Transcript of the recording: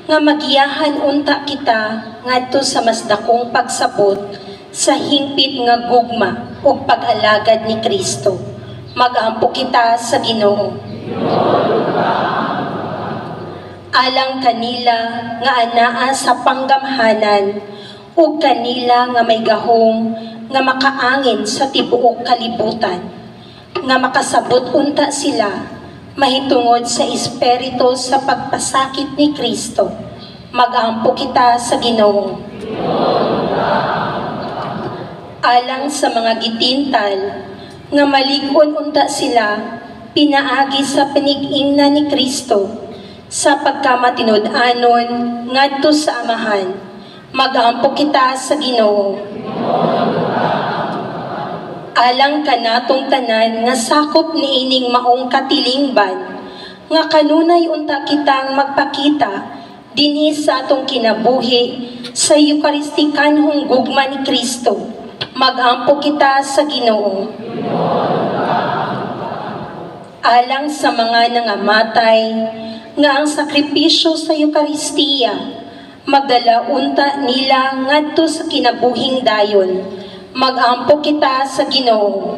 nga magiyahan unta kita ngadto sa mas dakong pagsabot sa hingpit nga gugma ug pag-alagad ni Kristo. Magampo kita sa Ginoo. Alang kanila nga anaa sa panggamhanan ug kanila nga may gahom nga makaangin sa tibuok kalibutan, nga makasabot unta sila mahitungod sa espiritu sa pagpasakit ni Kristo. Magampo kita sa Ginoo. Alang sa mga gitintal nga malig-on unta sila pinaagi sa panig-ingna ni Kristo sa pagkamatinud-anon ngadto sa Amahan. Magampo kita sa Ginoo. Alang kanatong tanan nga sakop niining maong katilingban nga kanunay unta kitang magpakita dinhi sa atong kinabuhi sa Eucharistikanhong gugma ni Kristo. Magampo kita sa Ginoo. Alang sa mga nangamatay nga ang sakripisyo sa Eucharistia magdala unta nila ngadto sa kinabuhing dayon. Magampo kita sa Ginoo.